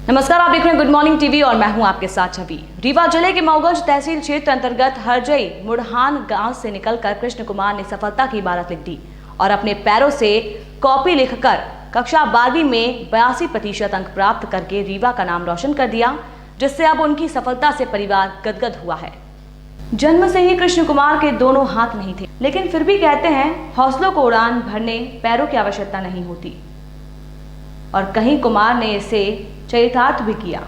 नमस्कार, आप देख रहे हैं गुड मॉर्निंग टीवी और मैं हूं आपके साथ छवि। रीवा जिले के मऊगंज तहसील क्षेत्र अंतर्गत हरजई मुढ़ान गांव से निकलकर कृष्ण कुमार ने सफलता की इबारत लिख दी और अपने पैरों से कॉपी लिखकर कक्षा 12वीं में 82% अंक प्राप्त करके रीवा का नाम रोशन कर दिया, जिससे अब उनकी सफलता से परिवार गदगद हुआ है। जन्म से ही कृष्ण कुमार के दोनों हाथ नहीं थे, लेकिन फिर भी कहते हैं हौसलों को उड़ान भरने पैरों की आवश्यकता नहीं होती, और कहीं कुमार ने इसे चरितार्थ भी किया।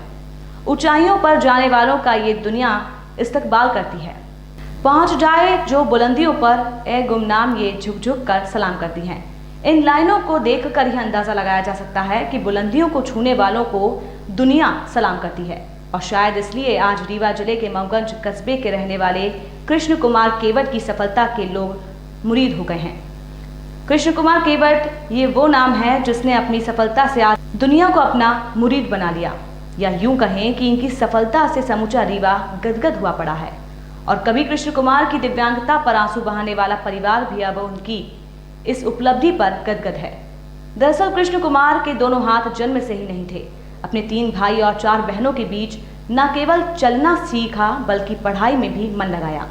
ऊंचाइयों पर जाने वालों का ये दुनिया इस्तकबाल करती है। पहुंच जाए जो बुलंदियों पर, ए गुमनाम ये झुक झुक कर सलाम करती हैं। इन लाइनों को देखकर यह अंदाजा लगाया जा सकता है कि बुलंदियों को छूने वालों को दुनिया सलाम करती है, और शायद इसलिए आज रीवा जिले के मऊगंज कस्बे के रहने वाले कृष्ण कुमार केवट की सफलता के लोग मुरीद हो गए हैं। कृष्ण कुमार केवट ये वो नाम है जिसने अपनी सफलता से आज दुनिया को अपना मुरीद बना लिया, या यूं कहें कि इनकी सफलता से समूचा रीवा गदगद हुआ पड़ा है। और कभी कृष्ण कुमार की दिव्यांगता पर आंसू बहाने वाला परिवार भी अब उनकी इस उपलब्धि पर गदगद है। दरअसल कृष्ण कुमार के दोनों हाथ जन्म से ही नहीं थे। अपने 3 भाई और 4 बहनों के बीच न केवल चलना सीखा बल्कि पढ़ाई में भी मन लगाया।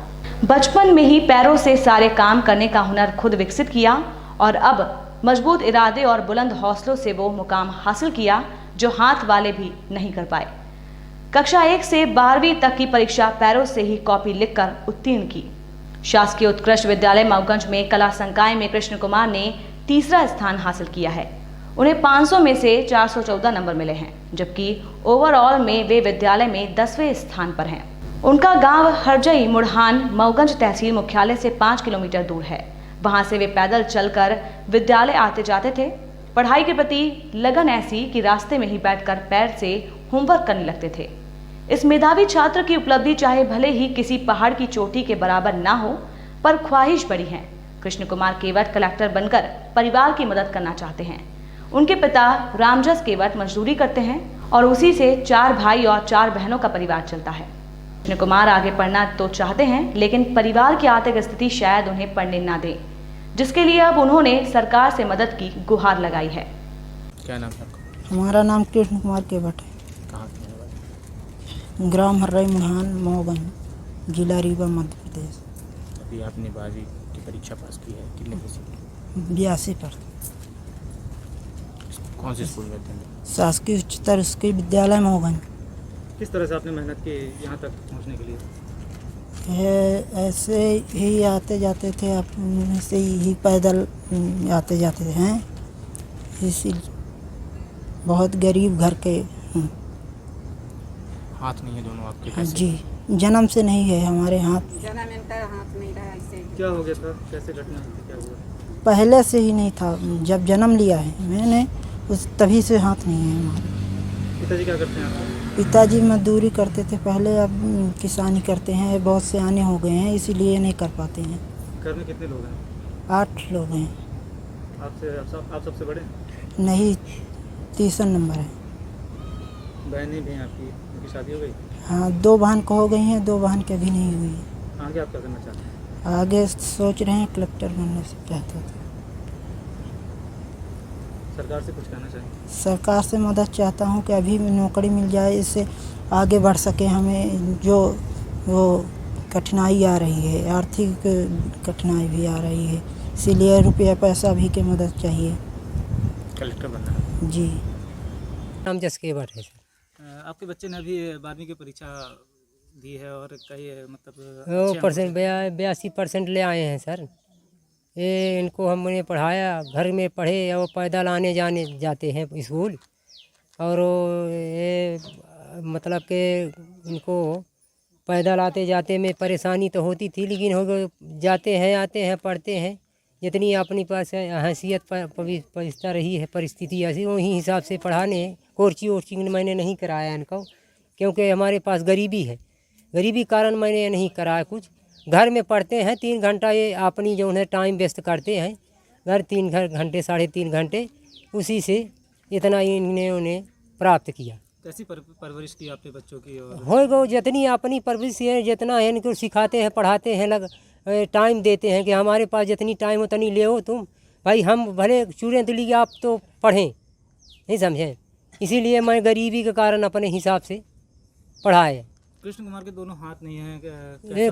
बचपन में ही पैरों से सारे काम करने का हुनर खुद विकसित किया, और अब मजबूत इरादे और बुलंद हौसलों से वो मुकाम हासिल किया जो हाथ वाले भी नहीं कर पाए। कक्षा 1 से 12वीं तक की परीक्षा पैरों से ही कॉपी लिखकर उत्तीर्ण की। शासकीय उत्कृष्ट विद्यालय मऊगंज में कला संकाय में कृष्ण कुमार ने 3रा स्थान हासिल किया है। उन्हें 500 में से 414 नंबर मिले हैं, जबकि ओवरऑल में वे विद्यालय में 10वें स्थान पर हैं। उनका गांव हरजई मुढ़ान मऊगंज तहसील मुख्यालय से 5 किलोमीटर दूर है। वहां से वे पैदल चलकर विद्यालय आते जाते थे। पढ़ाई के प्रति लगन ऐसी कि रास्ते में ही बैठकर पैर से होमवर्क करने लगते थे। इस मेधावी छात्र की उपलब्धि चाहे भले ही किसी पहाड़ की चोटी के बराबर ना हो, पर ख्वाहिश बड़ी है। कृष्ण कुमार केवट कलेक्टर बनकर परिवार की मदद करना चाहते हैं। उनके पिता रामजस केवट मजदूरी करते हैं और उसी से 4 भाई और 4 बहनों का परिवार चलता है। कृष्ण कुमार आगे पढ़ना तो चाहते हैं, लेकिन परिवार की आर्थिक स्थिति शायद उन्हें पढ़ने ना दे, जिसके लिए अब उन्होंने सरकार से मदद की गुहार लगाई है। क्या नाम है आपका? हमारा नाम कृष्ण कुमार केवट है। कहाँ के रहने वाले? ग्राम हर्रई मुढ़ान मऊगंज, जिला रीवा, मध्य प्रदेश। अभी आपने 12वीं की परीक्षा पास की है, कितने %? 82%। कौन से स्कूल में थे? शासकीय उच्चतर स्कूल विद्यालय मऊगंज। किस तरह से आपने मेहनत की यहाँ तक पहुँचने के लिए? ऐसे ही आते जाते थे, अपने से ही पैदल आते जाते हैं। इसी बहुत गरीब घर के हूँ। हाथ नहीं है दोनों आपके? कैसे? जी, जन्म से नहीं है हमारे हाथ। जन्म इनका हाथ नहीं रहा ऐसे। क्या हो गया था? कैसे घटना हुई थी? क्या हुआ? पहले से ही नहीं था, जब जन्म लिया है मैंने उस तभी से हाथ नहीं है हमारे। पिताजी क्या करते हैं आपके? पिताजी मजदूरी करते थे पहले, अब किसानी करते हैं। बहुत से आने हो गए हैं, इसीलिए नहीं कर पाते हैं। घर में कितने लोग हैं? 8 लोग हैं। आप सबसे बड़े हैं? नहीं, 3 नंबर है। बहनें भी हैं आपकी? उनकी शादी हो गई? हाँ, 2 बहन को हो गई हैं, 2 बहन की अभी नहीं हुई। आगे आप क्या करना चाहते हैं? आगे सोच रहे हैं कलेक्टर बनने से चाहते थे। सरकार से कुछ कहना चाहेंगे? सरकार से मदद चाहता हूँ कि अभी नौकरी मिल जाए, इससे आगे बढ़ सके। हमें जो वो कठिनाई आ रही है, आर्थिक कठिनाई भी आ रही है, इसीलिए रुपया पैसा भी की मदद चाहिए। कलेक्टर बनना है? जी। रामजस केवट है सर। आपके बच्चे ने अभी 12वीं की परीक्षा दी है और कई मतलब वो परसेंट 82% ले आए हैं सर। ये इनको हमने पढ़ाया, घर में पढ़े और पैदल आने जाने जाते हैं स्कूल, और ये मतलब के इनको पैदल आते जाते में परेशानी तो होती थी, लेकिन हो जाते हैं, आते हैं, पढ़ते हैं। जितनी अपनी पास हैसियत परिस्थिति रही है, परिस्थिति ऐसी, वही हिसाब से पढ़ाने। कोचिंग मैंने नहीं कराया इनको, क्योंकि हमारे पास गरीबी है। गरीबी कारण मैंने नहीं कराया कुछ। घर में पढ़ते हैं 3 घंटा, ये अपनी जो है टाइम वेस्ट करते हैं घर, 3 घंटे 3.5 घंटे, उसी से इतना इन्होंने प्राप्त किया। कैसी परवरिश की आपने बच्चों की? और हो गो जितनी अपनी परवरिश है, जितना है इनको सिखाते हैं, पढ़ाते हैं, टाइम देते हैं कि हमारे पास जितनी टाइम उतनी ले तुम भाई। हम भले चूरें तो लिए, आप तो पढ़ें, नहीं समझें। इसीलिए मैं गरीबी के कारण अपने हिसाब से पढ़ाए। कृष्ण कुमार के दोनों हाथ नहीं है ये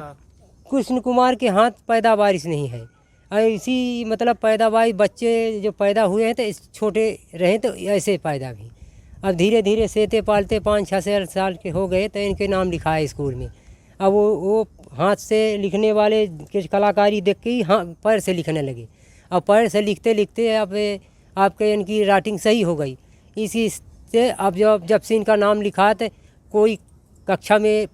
कृष्ण कुमार के हाथ पैदावारिश नहीं है, ऐसी मतलब पैदावार बच्चे जो पैदा हुए हैं तो छोटे रहे तो ऐसे पैदा भी। अब धीरे धीरे सेते पालते 5-6 साल के हो गए तो इनके नाम लिखाए स्कूल में। अब वो हाथ से लिखने वाले के कलाकारी देख के ही पैर से लिखने लगे। अब पैर से लिखते लिखते अब आपके इनकी राइटिंग सही हो गई। इसी से अब जब से इनका नाम लिखा तो कोई कक्षा में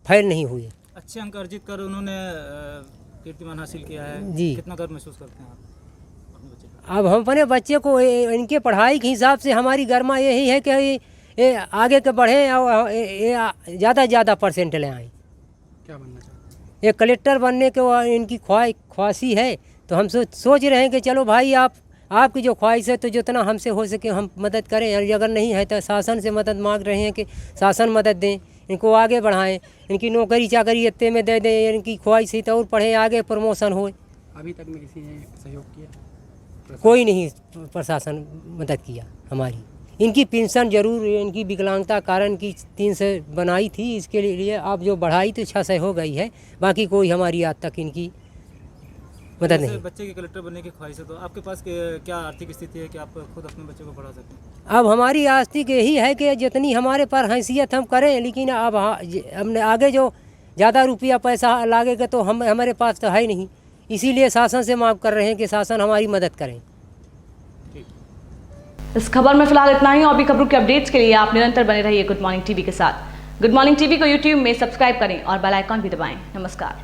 फेल नहीं हुए। अच्छे अंक अर्जित कर उन्होंने कीर्तिमान हासिल किया है जी। कितना गर्व महसूस करते हैं आप अपने बच्चे पर? अब हम अपने बच्चे को इनके पढ़ाई के हिसाब से हमारी गर्मा यही है कि ये आगे के बढ़ें और ये ज़्यादा ज़्यादा परसेंट ले आएँ। क्या बनना चाहते हैं? ये कलेक्टर बनने के इनकी ख्वाहिश है, तो हम सोच रहे हैं कि चलो भाई आपकी जो ख्वाहिश है तो जितना हमसे हो सके हम मदद करें, और अगर नहीं है तो शासन से मदद मांग रहे हैं कि शासन मदद दें, इनको आगे बढ़ाएं, इनकी नौकरी चाकरी इतने में दे दें, इनकी ख्वाहिश है तो और पढ़ें, आगे प्रमोशन हो। अभी तक में किसी ने सहयोग किया? कोई नहीं प्रशासन मदद किया हमारी। इनकी पेंशन जरूर इनकी विकलांगता कारण की 300 बनाई थी, इसके लिए अब जो बढ़ाई तो 600 हो गई है, बाकी कोई हमारी आज तक इनकी मदद नहीं। बच्चे के कलेक्टर बनने की ख्वाहिश है तो आपके पास क्या आर्थिक स्थिति है कि आप खुद अपने बच्चे को पढ़ा सकें? अब हमारी आस्तिक यही है कि जितनी हमारे पर हैसियत हम करें, लेकिन अब हमने आगे जो ज़्यादा रुपया पैसा लागेगा तो हमारे पास तो है नहीं, इसीलिए शासन से मांग कर रहे हैं कि शासन हमारी मदद करें। इस खबर में फिलहाल इतना ही। और भी खबरों के अपडेट्स के लिए आप निरंतर बने रहिए गुड मॉर्निंग टीवी के साथ। गुड मॉर्निंग टीवी को यूट्यूब में सब्सक्राइब करें और बेल आइकॉन भी दबाएं। नमस्कार।